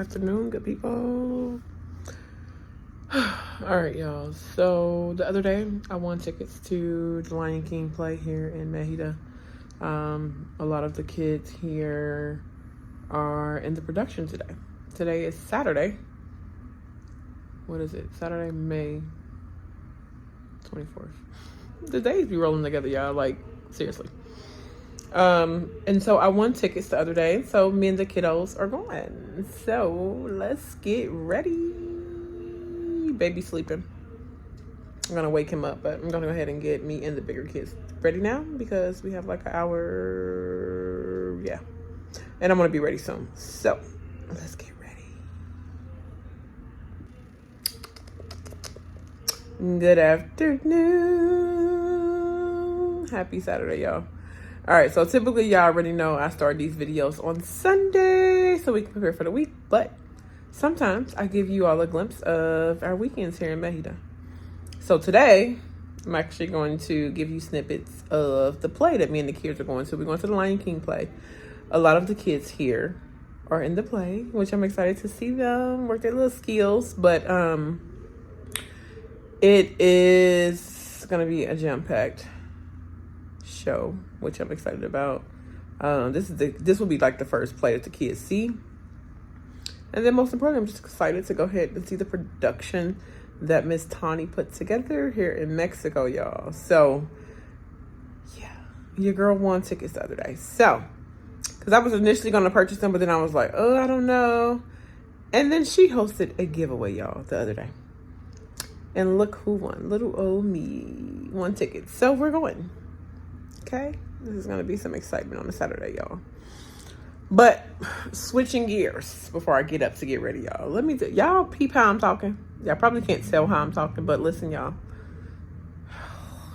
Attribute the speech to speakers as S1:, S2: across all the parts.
S1: afternoon, good people. All right, y'all. So the other day, I won tickets to the Lion King play here in Merida. A lot of the kids here are in the production today. Today is Saturday. What is it? Saturday, May 24th. The days be rolling together, y'all. Like, seriously. And so I won tickets the other day. So me and the kiddos are going. So let's get ready. Baby sleeping. I'm gonna wake him up, but I'm gonna go ahead and get me and the bigger kids ready now because we have like an hour. Yeah. And I'm gonna be ready soon. So let's get ready. Good afternoon. Happy Saturday, y'all. All right, so typically y'all already know I start these videos on Sunday so we can prepare for the week, but sometimes I give you all a glimpse of our weekends here in Merida. So today, I'm actually going to give you snippets of the play that me and the kids are going to. We're going to the Lion King play. A lot of the kids here are in the play, which I'm excited to see them work their little skills, but it is going to be a jam-packed show, which I'm excited about. This will be like the first play that the kids see, and then most importantly, I'm just excited to go ahead and see the production that Miss Tawny put together here in Mexico, y'all. So yeah, your girl won tickets the other day. So because I was initially going to purchase them, but then I was like, oh, I don't know. And then she hosted a giveaway, y'all, the other day, and look who won. Little old me won tickets. So we're going. Okay, this is gonna be some excitement on a Saturday, y'all. But switching gears before I get up to get ready, y'all. Let me y'all peep how I'm talking. Y'all probably can't tell how I'm talking, but listen, y'all.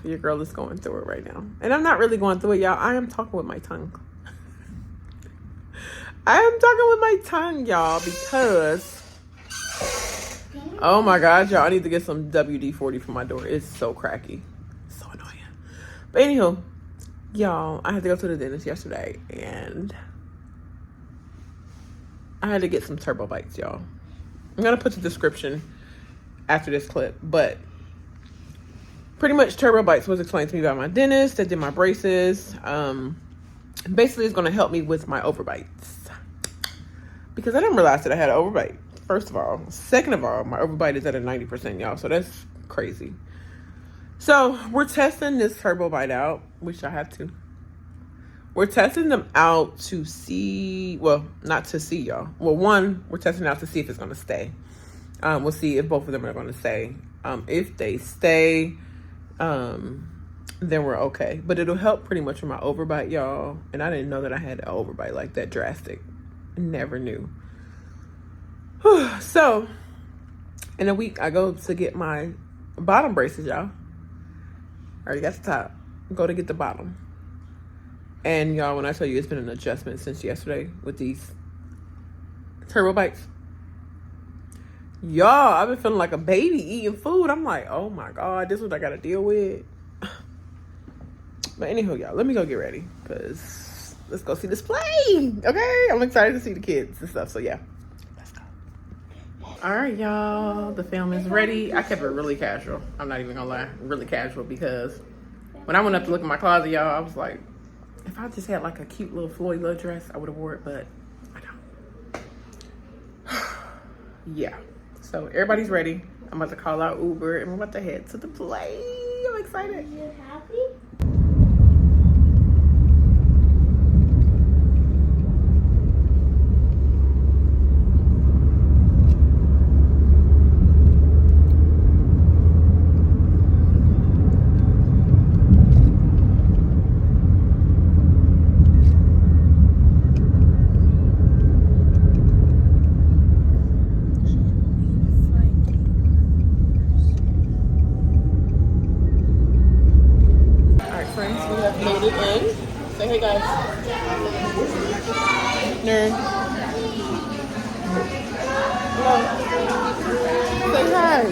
S1: Your girl is going through it right now, and I'm not really going through it, y'all. I am talking with my tongue. I am talking with my tongue, y'all, because oh my God, y'all, I need to get some WD-40 for my door. It's so cracky, so annoying. But anywho. Y'all, I had to go to the dentist yesterday, and I had to get some turbo bites, y'all. I'm going to put the description after this clip, but pretty much turbo bites was explained to me by my dentist that did my braces. Basically, it's going to help me with my overbites, because I didn't realize that I had an overbite, first of all. Second of all, my overbite is at a 90%, y'all, so that's crazy. So we're testing this turbo bite out, which I have to. We're testing them out to see, well, not to see, y'all. Well, one, we're testing out to see if it's going to stay. We'll see if both of them are going to stay. If they stay, then we're okay. But it'll help pretty much with my overbite, y'all. And I didn't know that I had an overbite like that drastic. Never knew. So in a week, I go to get my bottom braces, y'all. Already got the top. Go to get the bottom. And y'all, when I tell you it's been an adjustment since yesterday with these turbo bites. Y'all, I've been feeling like a baby eating food. I'm like, oh my God, this is what I gotta deal with. But anywho, y'all, let me go get ready, because let's go see this play. Okay? I'm excited to see the kids and stuff. So yeah, let's go. All right, y'all, the film is ready. I kept it really casual. I'm not even gonna lie, really casual, because when I went up to look in my closet, y'all, I was like, if I just had like a cute little Floyd little dress, I would have wore it, but I don't. Yeah, so everybody's ready. I'm about to call out Uber, and we're about to head to the play. I'm excited.
S2: Are you happy?
S1: Friends, we have made it in. Say hey, guys. Nerd. Hello. Say hi.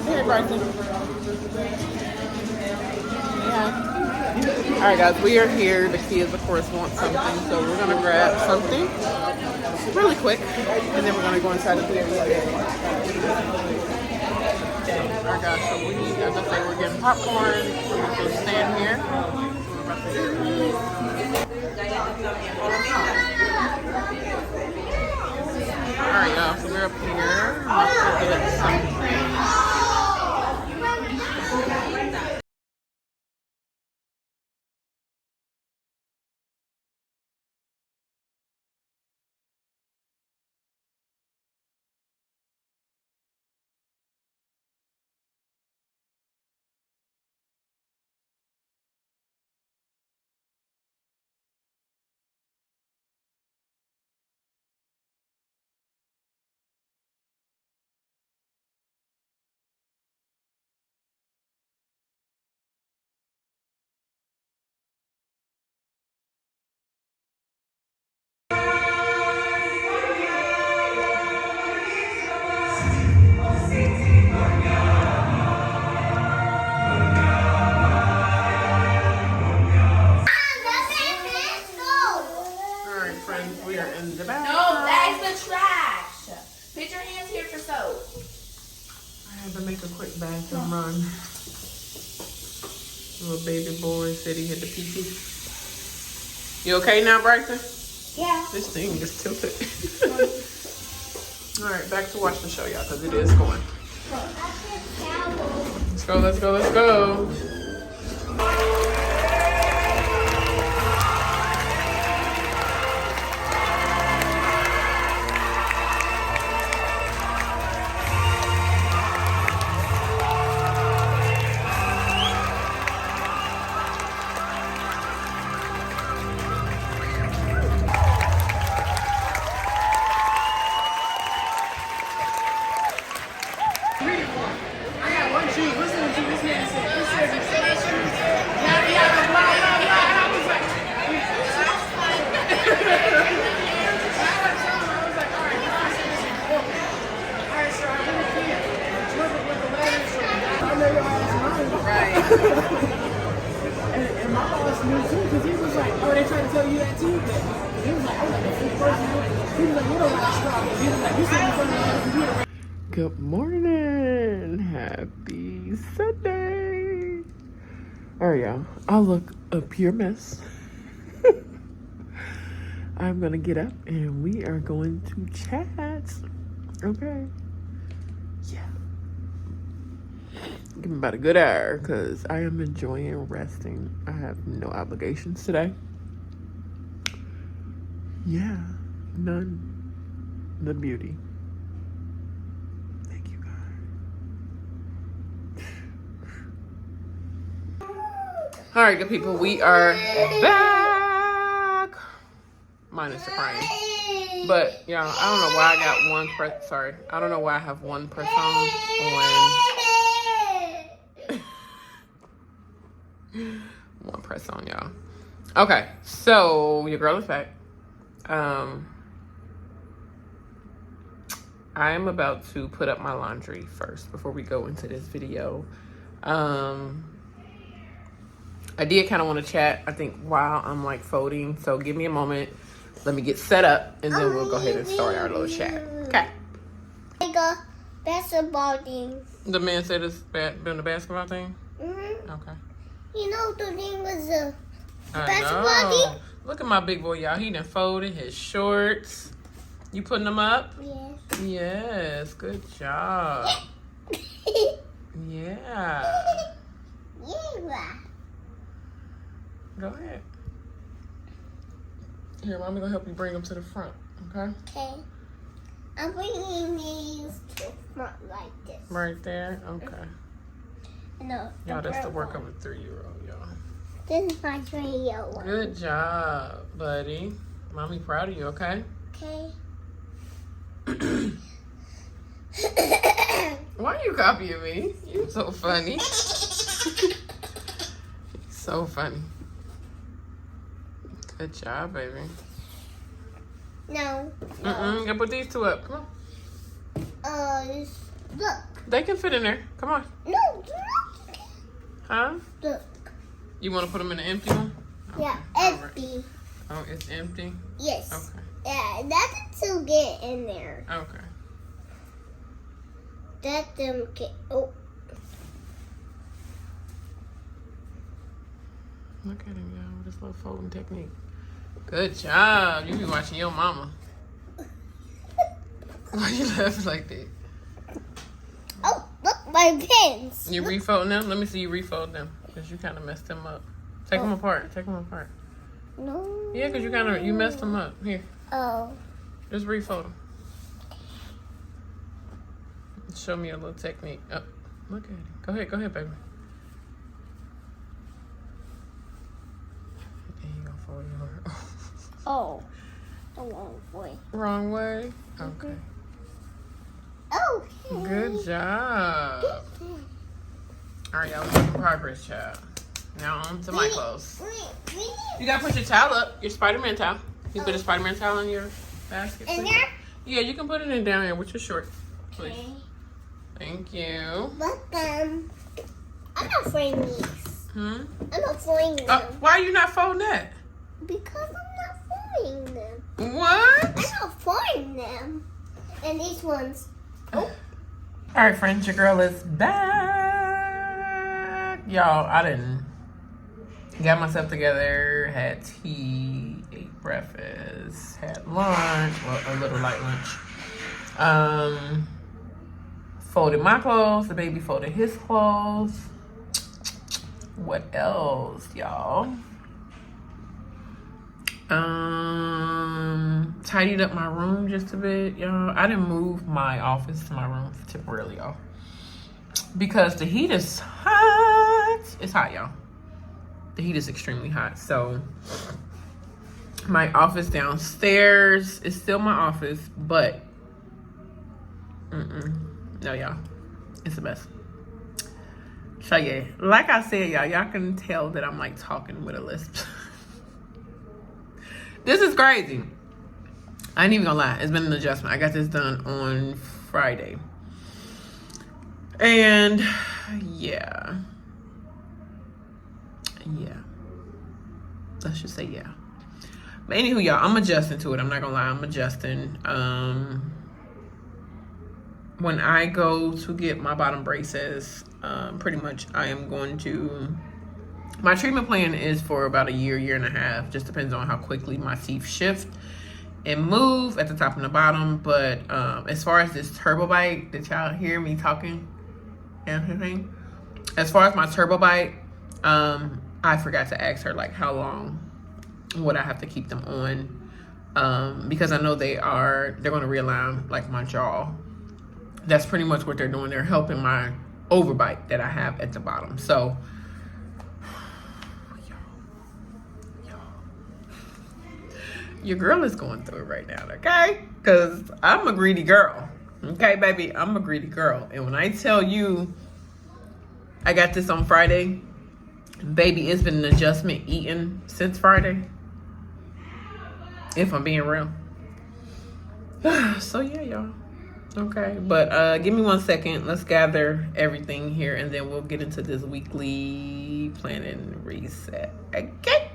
S1: Hey, Bryson. Say hi. Alright guys, we are here. The kids of course want something, so we're gonna grab something really quick and then we're gonna go inside the theater. Alright guys, so we, as I say, we're getting popcorn. We're just gonna stand here. Alright y'all, so we're up here. I'm gonna get something. We are in the bathroom.
S2: No, that's the trash. Put your hands here for soap.
S1: I had to make a quick bathroom run. Little baby boy said he had the pee-pee. You okay now, Bryson?
S2: Yeah.
S1: This thing is tilted. Alright, back to watch the show, y'all, because it is going. Let's go, let's go, let's go.
S3: And my boss knew too, because he was like, oh, they trying to tell you that too? But he was like, I was like, the first person. He was like, you don't like strong. He was like, you sitting in front of the computer.
S1: Good morning. Happy Sunday. Alright, y'all. I look a pure mess. I'm gonna get up and we are going to chat. Okay. Yeah. Give me about a good hour because I am enjoying resting. I have no obligations today. Yeah. None. The beauty. Thank you, God. All right, good people. We are back. Minus the crying. But, y'all, I don't know why I got one press. Sorry. I don't know why I have one press on. One press on, y'all. Okay, so your girl is back. I am about to put up my laundry first before we go into this video. I did kind of want to chat, I think, while I'm like folding. So give me a moment. Let me get set up and then we'll go ahead and start our little chat. Okay.
S4: Like a basketball thing.
S1: The man said it's been a basketball thing?
S4: Mm-hmm.
S1: Okay.
S4: You know the thing was a
S1: I
S4: basketball
S1: know.
S4: thing?
S1: Look at my big boy, y'all. He done folded his shorts. You putting them up?
S4: Yes.
S1: Yes. Good job. Yeah.
S4: Yeah.
S1: Go ahead. Here, mommy gonna help you bring them to the front. Okay?
S4: Okay. I'm bringing these to front like this.
S1: Right there. Okay.
S4: No.
S1: Y'all, that's the work of a 3-year-old, y'all.
S4: This is my 3-year-old one.
S1: Good job, buddy. Mommy proud of you, okay?
S4: Okay.
S1: Why are you copying me? You're so funny. So funny. Good job, baby.
S4: No.
S1: You gotta put these two up. Come on.
S4: Look.
S1: They can fit in there. Come on.
S4: No, look.
S1: Huh?
S4: Look.
S1: You want to put them in an empty one?
S4: Yeah,
S1: All right.
S4: empty.
S1: Oh, it's empty?
S4: Yes.
S1: Okay.
S4: Yeah, that's to get in there.
S1: Okay.
S4: Let them get. Oh.
S1: Look at him, y'all, with this little folding technique. Good job. You be watching your mama. Why you laughing like that?
S4: Oh, look, my pins.
S1: You refolding them? Let me see you refold them. Because you kind of messed them up. Take them apart. Take them apart.
S4: No.
S1: Yeah, because you messed them up. Here.
S4: Oh.
S1: Just refold them. Show me a little technique. Oh, look at it. Go ahead, baby. There you go, fold it over.
S4: Oh. The wrong way.
S1: Wrong way? Okay.
S4: Okay.
S1: Good job. All right, y'all, we're making progress, child. Now on to my clothes.
S4: We
S1: You gotta put your towel up, your Spider-Man towel. You put a Spider-Man towel in your basket,
S4: in
S1: please?
S4: there?
S1: Yeah, you can put it in down here with your shorts, please.
S4: Okay.
S1: Thank you.
S4: Welcome. I'm not folding these.
S1: Hmm?
S4: I'm not folding them.
S1: Why are you not folding that?
S4: Because I'm not folding them.
S1: What?
S4: I'm not folding them. And these ones. Oh.
S1: All right, friends, your girl is back. Y'all, I didn't got myself together, had tea, ate breakfast, had lunch, well, a little light lunch. Folded my clothes, the baby folded his clothes. What else, y'all? Tidied up my room just a bit, y'all. I didn't move my office to my room temporarily, y'all, because the heat is hot. It's hot, y'all. The heat is extremely hot. So my office downstairs is still my office, but no, y'all, it's the best. So yeah, like I said, y'all can tell that I'm like talking with a lisp. This is crazy. I ain't even gonna lie. It's been an adjustment. I got this done on Friday. And yeah. Let's just say yeah. But anywho, y'all, I'm adjusting to it. I'm not gonna lie. I'm adjusting. When I go to get my bottom braces, pretty much I am going to... My treatment plan is for about a year and a half. Just depends on how quickly my teeth shift and move at the top and the bottom. But as far as this turbo bite, did y'all hear me talking and everything? As far as my turbo bite, I forgot to ask her like how long would I have to keep them on, because I know they're going to realign like my jaw. That's pretty much what they're doing. They're helping my overbite that I have at the bottom. So your girl is going through it right now, okay? Because I'm a greedy girl. Okay, baby? I'm a greedy girl. And when I tell you I got this on Friday, baby, it's been an adjustment eating since Friday. If I'm being real. So, yeah, y'all. Okay, but give me 1 second. Let's gather everything here, and then we'll get into this weekly planning reset. Okay?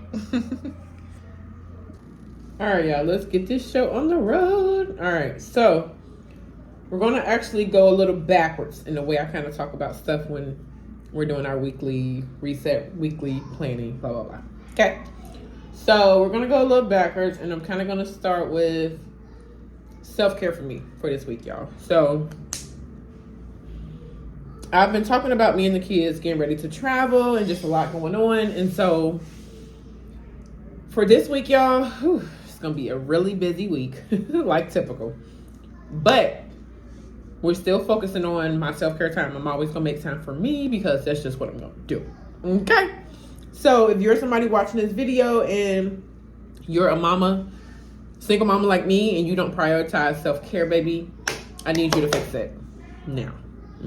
S1: All right, y'all, let's get this show on the road. All right, so we're going to actually go a little backwards in the way I kind of talk about stuff when we're doing our weekly reset, weekly planning, blah, blah, blah. Okay, so we're going to go a little backwards, and I'm kind of going to start with self-care for me for this week, y'all. So I've been talking about me and the kids getting ready to travel and just a lot going on. And so for this week, y'all, it's going to be a really busy week, like typical. But we're still focusing on my self-care time. I'm always going to make time for me because that's just what I'm going to do. Okay? So if you're somebody watching this video and you're a mama, single mama like me, and you don't prioritize self-care, baby, I need you to fix it now.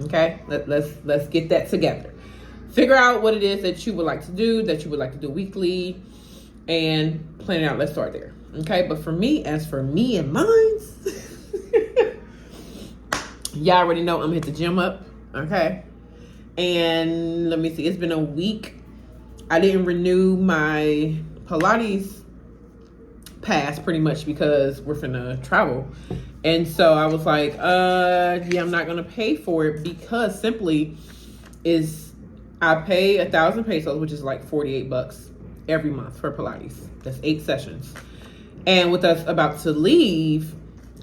S1: Okay? Let's get that together. Figure out what it is that you would like to do, weekly, and plan it out. Let's start there. Okay? But for me, as for me and mine, y'all already know I'm gonna hit the gym up. Okay? And let me see, it's been a week I didn't renew my Pilates pass pretty much because we're finna travel. And so I was like, yeah, I'm not gonna pay for it because simply is I pay 1,000 pesos, which is like $48 every month for Pilates. That's 8 sessions. And with us about to leave,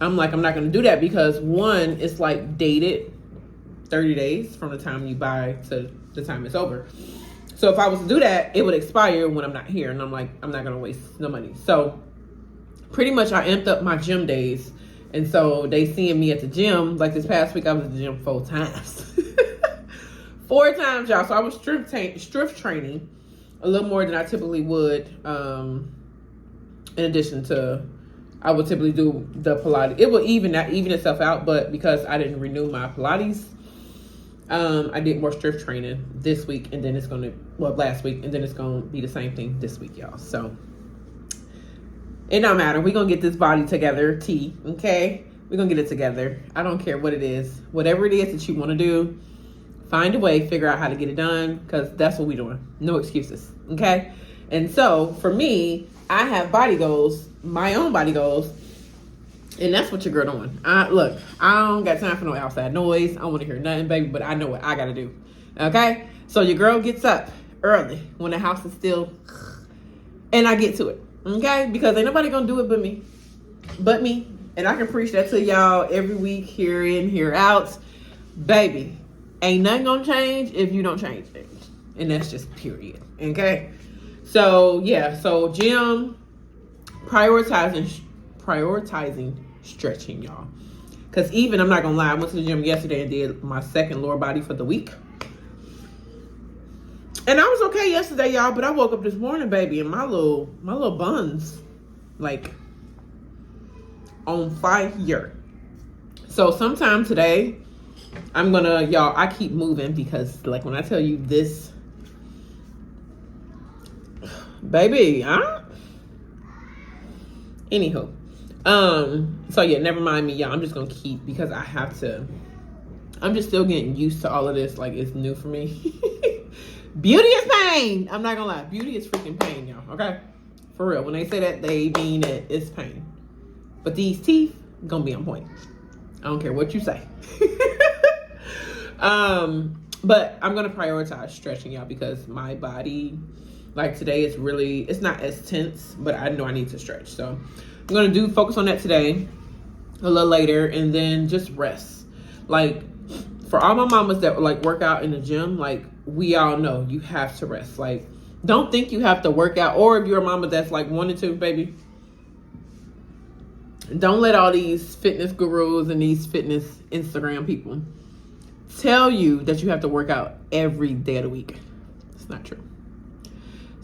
S1: I'm like, I'm not gonna do that because one, it's like dated 30 days from the time you buy to the time it's over. So if I was to do that, it would expire when I'm not here. And I'm like, I'm not gonna waste no money. So pretty much I amped up my gym days. And so they seeing me at the gym. Like this past week, I was at the gym 4 times. 4 times, y'all. So I was strength training a little more than I typically would. In addition to, I would typically do the Pilates. It will even itself out, but because I didn't renew my Pilates, I did more strength training this week, and then last week, and then it's gonna be the same thing this week, y'all. So it don't matter. We're gonna get this body together, okay? We're gonna get it together. I don't care what it is. Whatever it is that you wanna do, find a way, figure out how to get it done, because that's what we're doing. No excuses, okay? And so for me, I have body goals, my own body goals, and that's what your girl doing. Look, I don't got time for no outside noise. I don't want to hear nothing, baby, but I know what I got to do, okay? So your girl gets up early when the house is still, and I get to it, okay? Because ain't nobody going to do it but me. And I can preach that to y'all every week, here in, here out. Baby, ain't nothing going to change if you don't change it. And that's just period, okay? So, yeah, so gym, prioritizing stretching, y'all. Because even, I'm not going to lie, I went to the gym yesterday and did my second lower body for the week. And I was okay yesterday, y'all, but I woke up this morning, baby, and my little buns, like, on fire. So sometime today, I'm going to, y'all, I keep moving because, like, when I tell you this, baby, anywho, so yeah, never mind me, y'all. I'm just gonna keep, because I'm just still getting used to all of this. Like, it's new for me. Beauty is pain. I'm not gonna lie, beauty is freaking pain, y'all. Okay, for real. When they say that, they mean it. It's pain. But these teeth gonna be on point. I don't care what you say. But I'm gonna prioritize stretching, y'all, because my body, like today, it's not as tense, but I know I need to stretch. So I'm going to focus on that today, a little later, and then just rest. Like, for all my mamas that like work out in the gym, like, we all know you have to rest. Like, don't think you have to work out, or if you're a mama that's like wanting to, baby, don't let all these fitness gurus and these fitness Instagram people tell you that you have to work out every day of the week. It's not true.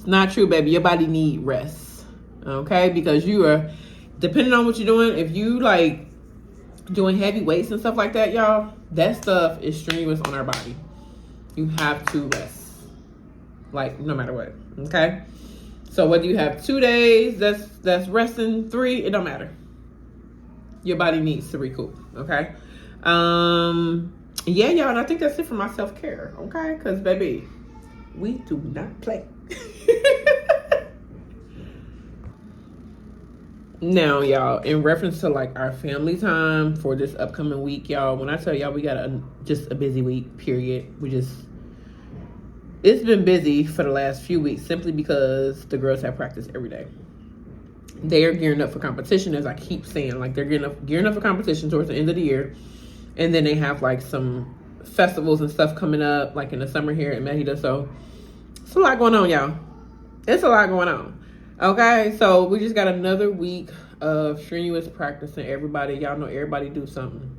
S1: Not true, baby. Your body need rest, okay? Because you are, depending on what you're doing, if you like doing heavy weights and stuff like that, y'all, that stuff is strenuous on our body. You have to rest, like, no matter what, okay? So whether you have 2 days that's resting, 3, it don't matter. Your body needs to recoup, okay? Yeah, y'all, and I think that's it for my self-care, okay? Because, baby, we do not play. Now, y'all, in reference to like our family time for this upcoming week, y'all, when I tell y'all we got just a busy week, period. It's been busy for the last few weeks simply because the girls have practice every day. They are gearing up for competition, as I keep saying. Like, they're gearing up for competition towards the end of the year. And then they have like some festivals and stuff coming up, like in the summer here in Merida. So it's a lot going on, y'all. It's a lot going on. Okay, so we just got another week of strenuous practice, and everybody, y'all know everybody do something.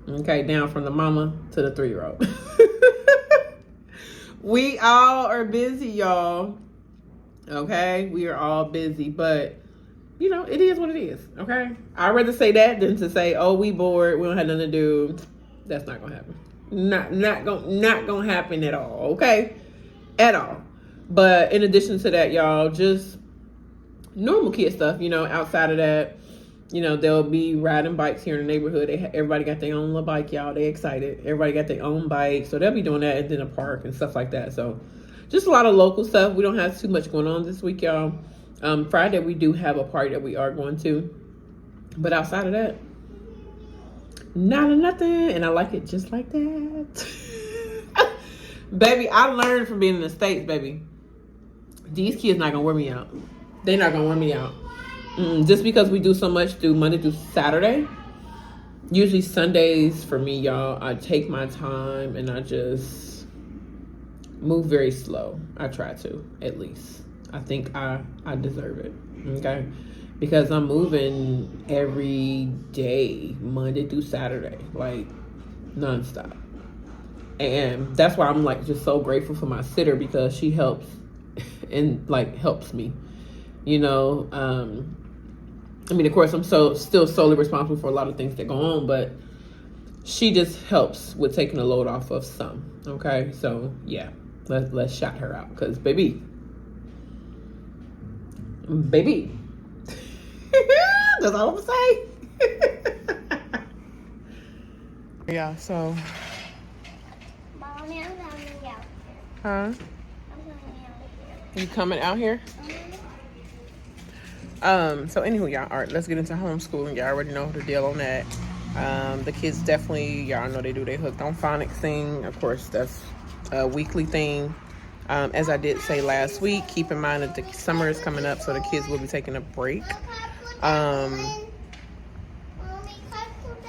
S1: Okay, down from the mama to the 3-year-old. We all are busy, y'all. Okay, we are all busy, but you know, it is what it is. Okay, I'd rather say that than to say, oh, we bored, we don't have nothing to do. That's not gonna happen. Not gonna happen at all. Okay, at all. But in addition to that, y'all, just normal kid stuff, you know, outside of that, you know, they'll be riding bikes here in the neighborhood. Everybody got their own little bike, y'all. They excited. Everybody got their own bike. So they'll be doing that in the park and stuff like that. So just a lot of local stuff. We don't have too much going on this week, y'all. Friday we do have a party that we are going to, but outside of that, nothing. And I like it just like that. Baby, I learned from being in the States, baby. These kids not gonna wear me out. They're not gonna wear me out. Just because we do so much through Monday through Saturday. Usually Sundays for me, y'all, I take my time and I just move very slow. I try to, at least. I think I deserve it, okay? Because I'm moving every day, Monday through Saturday, like nonstop. And that's why I'm like just so grateful for my sitter, because she helps and like helps me, you know. I mean, of course, I'm still solely responsible for a lot of things that go on, but she just helps with taking the load off of some. Okay, so yeah, let's shout her out, because baby, that's all I'm gonna say. Yeah. So.
S4: Mommy, I'm coming out.
S1: Huh?
S4: I'm coming out here.
S1: You coming out here? So anywho, y'all, all right, let's get into homeschooling. Y'all already know the deal on that. The kids definitely, y'all know they do their hooked on phonics thing. Of course, that's a weekly thing. As I did say last week, keep in mind that the summer is coming up, so the kids will be taking a break.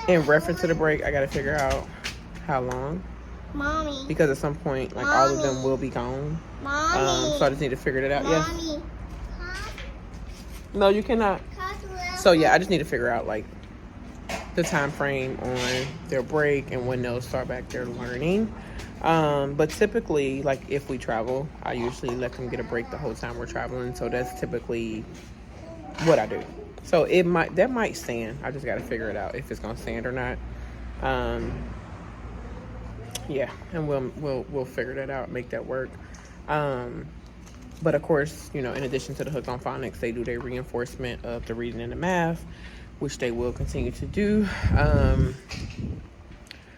S1: In reference to the break, I got to figure out how long.
S4: Mommy.
S1: Because at some point, like, all of them will be gone.
S4: Mommy.
S1: So I just need to figure it out. Yes.
S4: Mommy.
S1: No, you cannot. So yeah, I just need to figure out like the time frame on their break and when they'll start back their learning. But typically, like if we travel, I usually let them get a break the whole time we're traveling. So that's typically what I do. So that might stand. I just got to figure it out if it's gonna stand or not. Yeah, and we'll figure that out, make that work. But of course, you know, in addition to the hooked on phonics, they do their reinforcement of the reading and the math, which they will continue to do.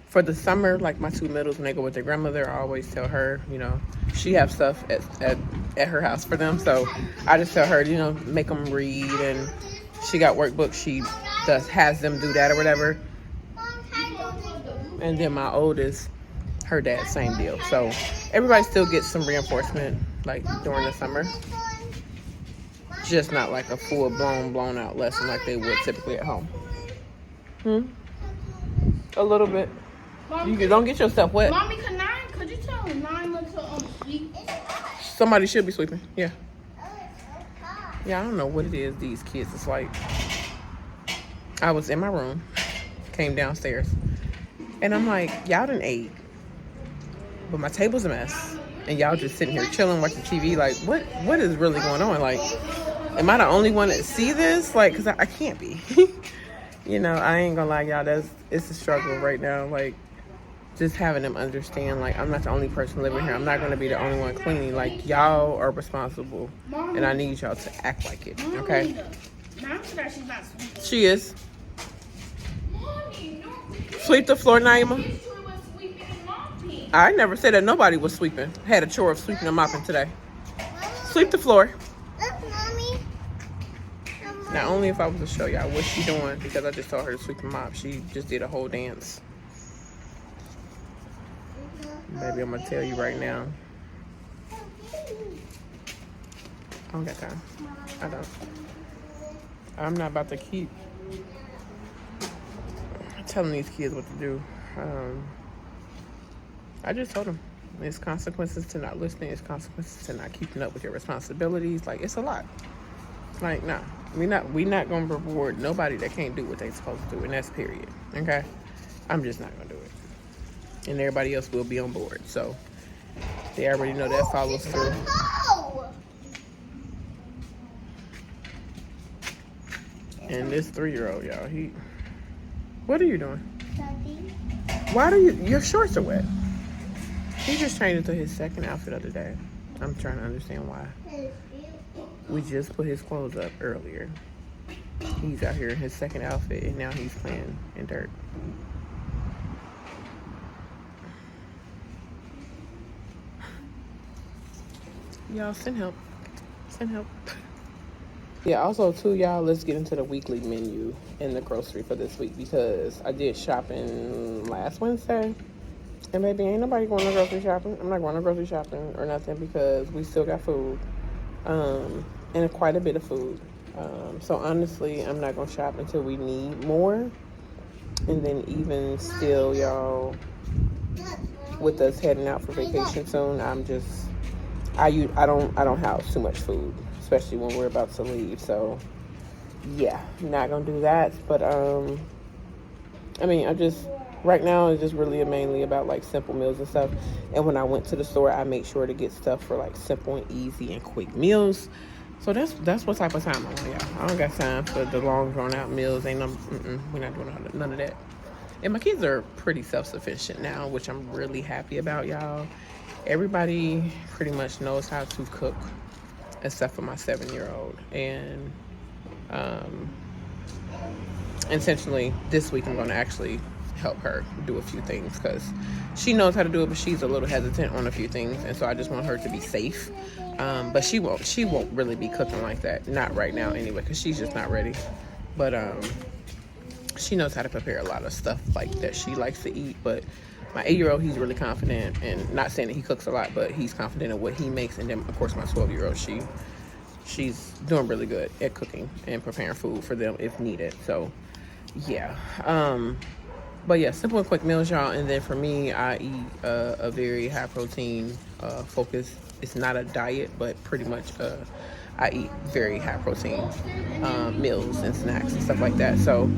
S1: For the summer, like my two middles, when they go with their grandmother, I always tell her, you know, she have stuff at her house for them. So I just tell her, you know, make them read, and she got workbooks. She has them do that or whatever. And then my oldest, her dad, same deal. So everybody still gets some reinforcement like during the summer, just not like a full blown out lesson like they would typically at home. A little bit.
S3: Mommy,
S1: You don't get yourself wet.
S3: Mommy, could you tell Nine to sleep?
S1: Somebody should be sweeping. Yeah, I don't know what it is, these kids. It's like, I was in my room, came downstairs, and I'm like, y'all done ate, but my table's a mess, and y'all just sitting here chilling, watching TV. Like, what is really going on? Like, am I the only one that see this? Like, because I can't be. You know, I ain't gonna lie, y'all. It's a struggle right now. Like, just having them understand, like, I'm not the only person living here. I'm not gonna be the only one cleaning. Like, y'all are responsible, and I need y'all to act like it. Okay?
S3: Mom said that she's not sweet.
S1: She is. Sweep the floor, Naima. I never said that nobody was sweeping. Had a chore of sweeping and mopping today. Sweep the floor.
S4: Look, Mommy.
S1: Now, only if I was to show y'all what she's doing, because I just told her to sweep and mop. She just did a whole dance. Baby, I'm going to tell you right now. I don't got time. I don't. I'm not about to keep telling these kids what to do. I just told them there's consequences to not listening. There's consequences to not keeping up with your responsibilities. Like, it's a lot. Like, nah, we not gonna reward nobody that can't do what they supposed to do, and that's period. Okay, I'm just not gonna do it, and everybody else will be on board. So they already know that follows through. And this 3-year-old, y'all, what are you doing? Why do your shorts are wet? He just changed into his second outfit of the day. I'm trying to understand why. We just put his clothes up earlier. He's out here in his second outfit, and now he's playing in dirt. Y'all send help. Send help. Yeah, also too, y'all, let's get into the weekly menu in the grocery for this week because I did shopping last Wednesday. And baby, ain't nobody going to grocery shopping. I'm not going to grocery shopping or nothing because we still got food. And quite a bit of food. So honestly, I'm not going to shop until we need more. And then even still, y'all, with us heading out for vacation soon, I don't have too much food, especially when we're about to leave. So yeah, not gonna do that. But I mean, right now it's just really mainly about like simple meals and stuff. And when I went to the store, I made sure to get stuff for like simple and easy and quick meals. So that's what type of time I'm on, y'all. I don't got time for the long drawn out meals. We're not doing none of that. And my kids are pretty self-sufficient now, which I'm really happy about, y'all. Everybody pretty much knows how to cook except for my 7-year-old. And intentionally this week I'm going to actually help her do a few things because she knows how to do it, but she's a little hesitant on a few things, and so I just want her to be safe. But she won't really be cooking like that, not right now anyway, because she's just not ready. But she knows how to prepare a lot of stuff like that she likes to eat. But my 8-year-old, he's really confident, and not saying that he cooks a lot, but he's confident in what he makes. And then of course my 12-year-old, she's doing really good at cooking and preparing food for them if needed. So yeah. But yeah, simple and quick meals, y'all. And then for me, I eat a very high protein focus. It's not a diet, but pretty much I eat very high protein meals and snacks and stuff like that. So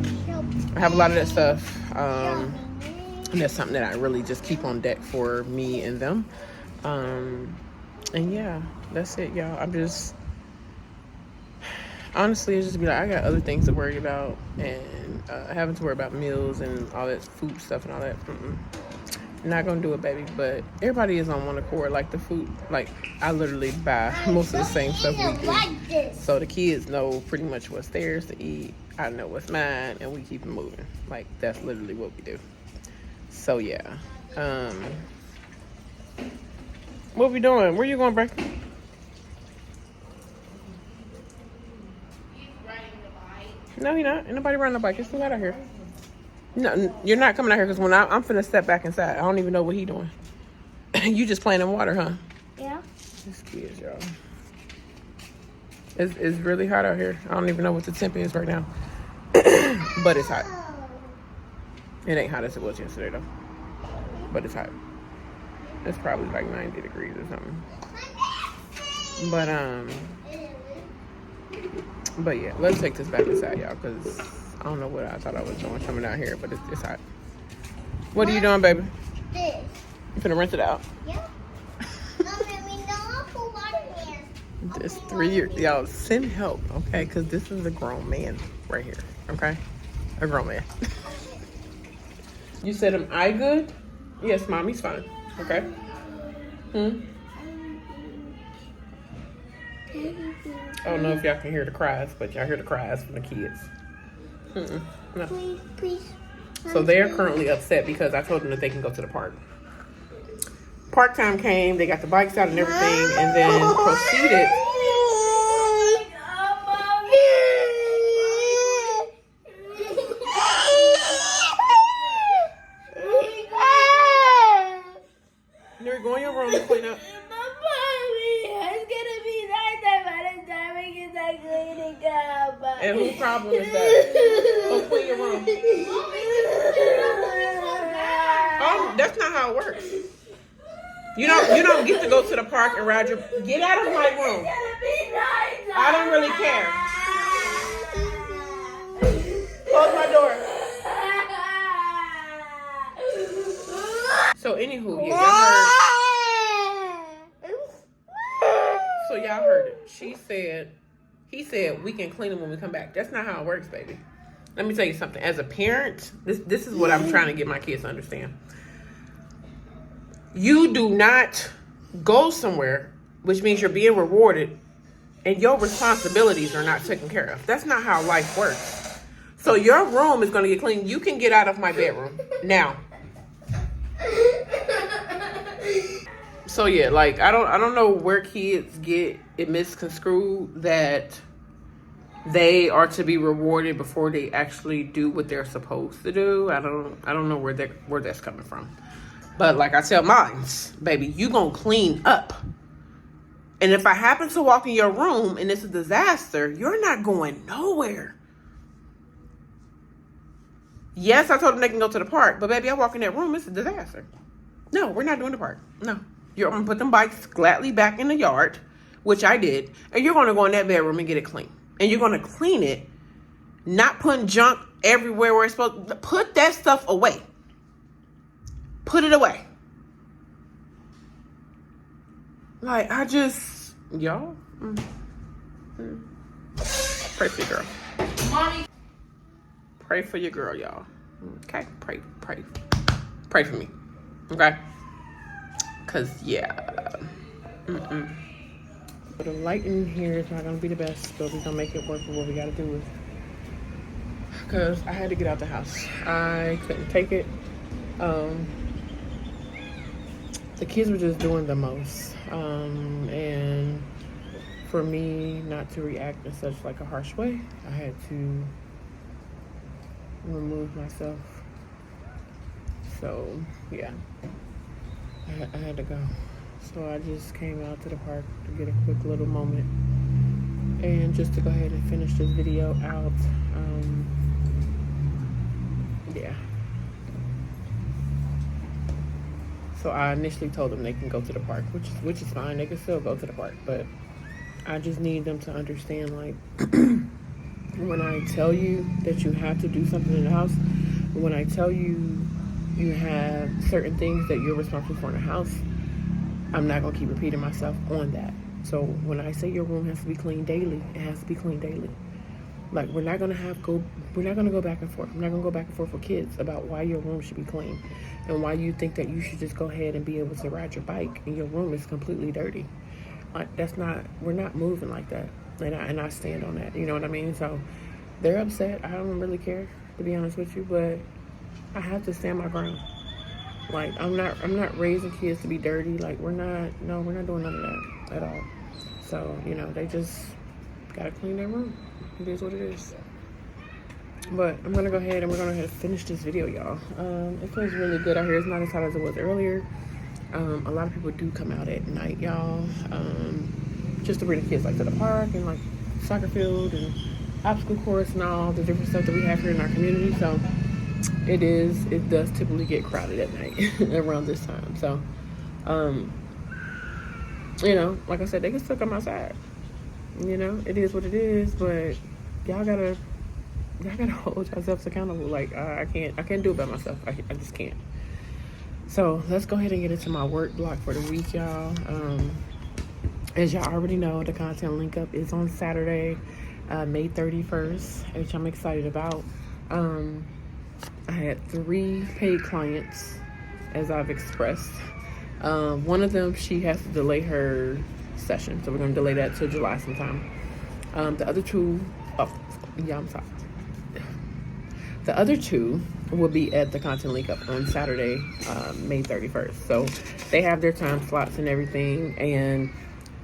S1: I have a lot of that stuff. And that's something that I really just keep on deck for me and them. And yeah, that's it, y'all. Honestly, it's just be like, I got other things to worry about, and having to worry about meals and all that food stuff and all that. Not gonna do it, baby. But everybody is on one accord. Like the food, like I literally buy most of the same stuff weekly. So the kids know pretty much what's theirs to eat. I know what's mine, and we keep it moving. Like that's literally what we do. So yeah. What we doing? Where you going, Bray? No, you're not. Ain't nobody riding the bike. It's too hot out here. No, you're not coming out here because when I'm finna step back inside. I don't even know what he doing. You just playing in water, huh?
S4: Yeah.
S1: These kids, y'all. It's really hot out here. I don't even know what the temp is right now. But it's hot. It ain't hot as it was yesterday, though. But it's hot. It's probably like 90 degrees or something. But yeah, let's take this back inside, y'all, because I don't know what I thought I was doing coming out here, but it's hot. What are you doing, baby?
S4: This.
S1: You finna rinse it out?
S4: Yeah.
S1: This 3 years, y'all, send help, okay? Because this is a grown man right here, okay? A grown man. You said, am I good? Yes, mommy's fine, okay? I don't know if y'all can hear the cries, but y'all hear the cries from the kids. No.
S4: Please.
S1: So they're currently upset because I told them that they can go to the park. Park time came, they got the bikes out and everything, and then proceeded. Neri, go in your room and clean up. And whose problem is that? Go clean your room. Oh, that's not how it works. You don't get to go to the park and ride your. Get out of my room. I don't really care. Close my door. So anywho, y'all heard. So y'all heard it. He said we can clean them when we come back. That's not how it works, baby. Let me tell you something. As a parent, this is what I'm trying to get my kids to understand. You do not go somewhere, which means you're being rewarded, and your responsibilities are not taken care of. That's not how life works. So your room is going to get clean. You can get out of my bedroom now. So yeah, like I don't know where kids get it misconstrued that they are to be rewarded before they actually do what they're supposed to do. I don't know where that's coming from. But like I tell mines, baby, you gonna clean up. And if I happen to walk in your room and it's a disaster, you're not going nowhere. Yes, I told them they can go to the park, but baby, I walk in that room, it's a disaster. No, we're not doing the park. No. You're going to put them bikes gladly back in the yard, which I did, and you're going to go in that bedroom and get it clean. And you're going to clean it, not putting junk everywhere where it's supposed to. Put that stuff away. Put it away. Like, y'all. Pray for your girl.
S2: Mommy.
S1: Pray for your girl, y'all. Okay? Pray for me. Okay? Because, yeah. But the lighting here is not going to be the best, but we're going to make it work for what we got to do with. Because I had to get out the house. I couldn't take it. The kids were just doing the most. And for me not to react in such like a harsh way, I had to remove myself. So, yeah. I had to go. So I just came out to the park to get a quick little moment and just to go ahead and finish this video out. Yeah. So I initially told them they can go to the park, which is fine. They can still go to the park, but I just need them to understand, like, when I tell you that you have to do something in the house, when I tell you you have certain things that you're responsible for in the house, I'm not going to keep repeating myself on that. So when I say your room has to be cleaned daily, it has to be cleaned daily. Like, we're not going to go back and forth. I'm not going to go back and forth with kids about why your room should be clean and why you think that you should just go ahead and be able to ride your bike and your room is completely dirty. Like, we're not moving like that. And I stand on that. You know what I mean? So they're upset. I don't really care, to be honest with you, but I have to stand my ground. Like, I'm not raising kids to be dirty. Like, we're not doing none of that at all. So, you know, they just gotta clean their room. It is what it is. But I'm gonna go ahead and we're gonna finish this video, y'all. It feels really good out here. It's not as hot as it was earlier. A lot of people do come out at night, y'all, just to bring the kids like to the park and like soccer field and obstacle course and all the different stuff that we have here in our community. So it does typically get crowded at night around this time. So, you know, like I said, they can still come outside. You know, it is what it is, but y'all gotta hold yourselves accountable. Like, I can't do it by myself. I just can't. So let's go ahead and get into my work block for the week, y'all. As y'all already know, the content link up is on Saturday, May 31st, which I'm excited about. I had 3 paid clients, as I've expressed. One of them, she has to delay her session, so we're going to delay that till July sometime. The other 2, I'm sorry. The other 2 will be at the content link up on Saturday, May 31st. So they have their time slots and everything, and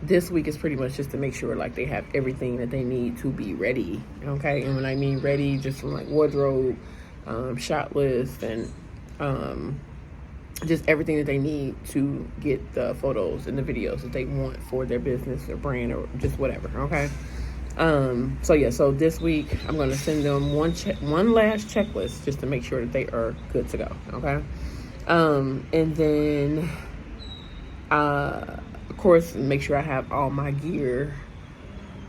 S1: this week is pretty much just to make sure like they have everything that they need to be ready. Okay, and when I mean ready, just from like wardrobe, shot list, and just everything that they need to get the photos and the videos that they want for their business or brand or just whatever. Okay. So this week I'm going to send them one last checklist just to make sure that they are good to go. Okay. And then, of course, make sure I have all my gear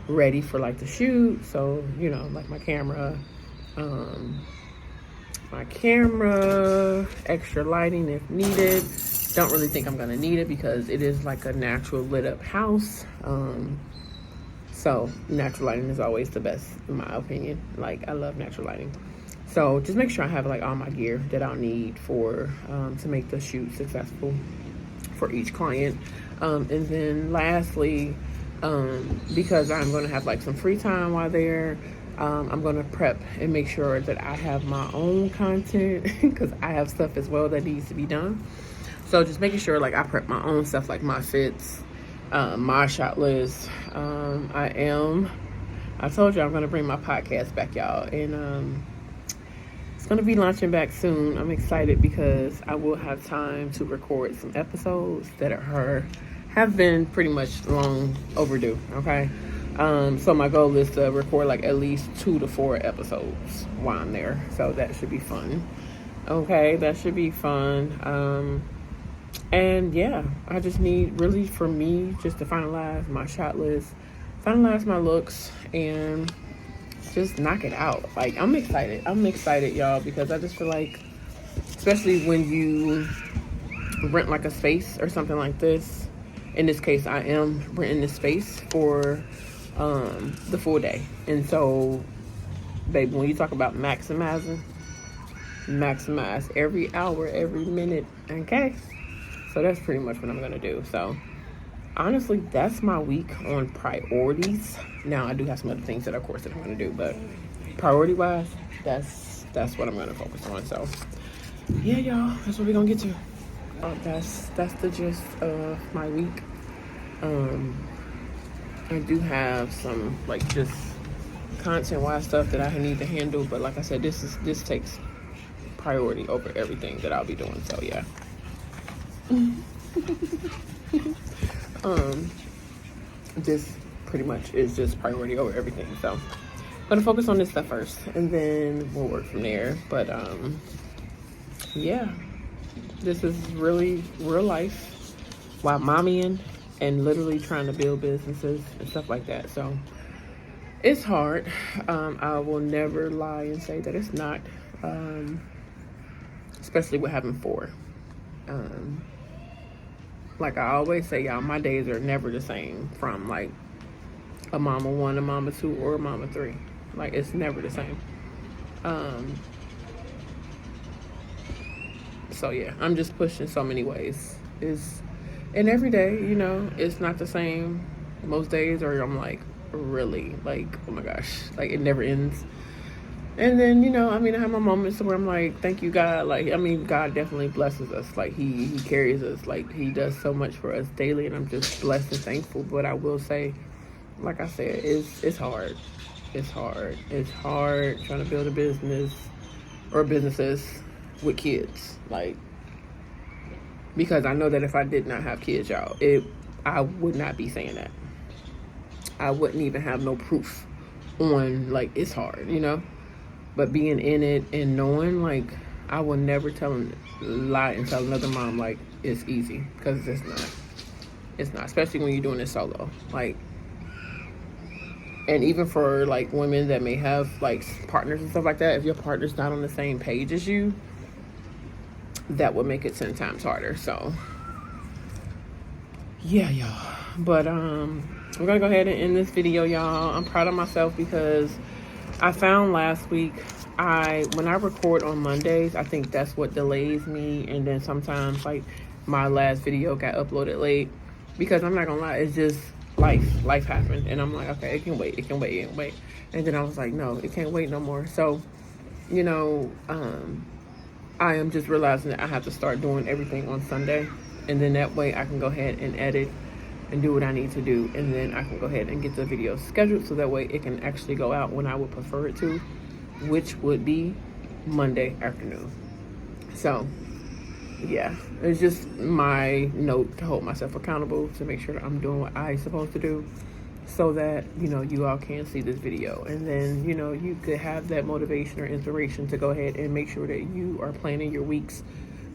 S1: ready for like the shoot. So, you know, like my camera, extra lighting if needed. Don't really think I'm going to need it because it is like a natural lit up house. So natural lighting is always the best in my opinion. Like, I love natural lighting. So just make sure I have like all my gear that I'll need for to make the shoot successful for each client. And then lastly, because I'm going to have like some free time while there, I'm going to prep and make sure that I have my own content because I have stuff as well that needs to be done. So just making sure like I prep my own stuff, like my fits, my shot list. I told you I'm gonna bring my podcast back, y'all, and it's gonna be launching back soon. I'm excited because I will have time to record some episodes that have been pretty much long overdue. Okay, so my goal is to record like at least 2 to 4 episodes while I'm there. So that should be fun. Okay, that should be fun. And yeah, I just need really for me just to finalize my shot list, finalize my looks, and just knock it out. Like, I'm excited, y'all, because I just feel like, especially when you rent like a space or something like this, in this case I am renting this space for the full day. And so, baby, when you talk about maximize every hour, every minute. Okay, so that's pretty much what I'm gonna do. So honestly, that's my week on priorities. Now I do have some other things that of course that I'm gonna do, but priority wise, that's what I'm gonna focus on. So yeah, y'all, that's what we're gonna get to. That's the gist of my week. I do have some like just content wise stuff that I need to handle, but like I said, this takes priority over everything that I'll be doing. So yeah. This pretty much is just priority over everything. So I'm gonna focus on this stuff first, and then we'll work from there. But yeah, this is really real life while mommying and literally trying to build businesses and stuff like that. So it's hard. I will never lie and say that it's not, especially with having 4. Like I always say, y'all, my days are never the same from like a mama 1, a mama 2, or a mama 3. Like, it's never the same. So yeah, I'm just pushing so many ways. And every day, you know, it's not the same. Most days, or I'm like really like, oh my gosh, like it never ends. And then, you know, I mean, I have my moments where I'm like, thank you, God. Like, I mean, God definitely blesses us. Like, he carries us. Like, he does so much for us daily, and I'm just blessed and thankful. But I will say, like I said, it's hard. It's hard. It's hard trying to build a business or businesses with kids. Like, because I know that if I did not have kids, y'all, I would not be saying that. I wouldn't even have no proof on, like, it's hard, you know? But being in it and knowing, like, I will never lie and tell another mom, like, it's easy. Because it's not. It's not. Especially when you're doing it solo. Like, and even for, like, women that may have, like, partners and stuff like that, if your partner's not on the same page as you, that would make it 10 times harder. So, yeah, y'all. But, we're going to go ahead and end this video, y'all. I'm proud of myself because I found last week, when I record on Mondays, I think that's what delays me. And then sometimes, like, my last video got uploaded late. Because I'm not gonna lie, it's just life happened. And I'm like, okay, it can wait. And then I was like, no, it can't wait no more. So, you know, I am just realizing that I have to start doing everything on Sunday. And then that way I can go ahead and edit and do what I need to do, and then I can go ahead and get the video scheduled so that way it can actually go out when I would prefer it to, which would be Monday afternoon. So yeah, it's just my note to hold myself accountable, to make sure that I'm doing what I'm supposed to do, so that, you know, you all can see this video, and then, you know, you could have that motivation or inspiration to go ahead and make sure that you are planning your weeks,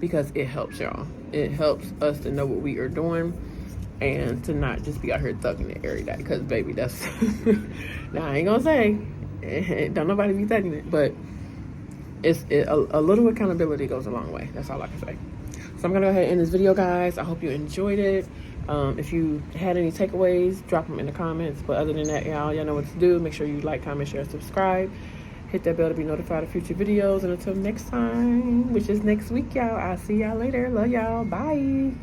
S1: because it helps y'all. It helps us to know what we are doing, and to not just be out here thugging it every day. Because, baby, that's... Now, I ain't gonna say, don't nobody be thugging it, but a little accountability goes a long way. That's all I can say. So I'm gonna go ahead and end this video, guys. I hope you enjoyed it. If you had any takeaways, drop them in the comments. But other than that, y'all know what to do. Make sure you like, comment, share, subscribe. Hit that bell to be notified of future videos. And until next time, which is next week, y'all, I'll see y'all later. Love y'all. Bye.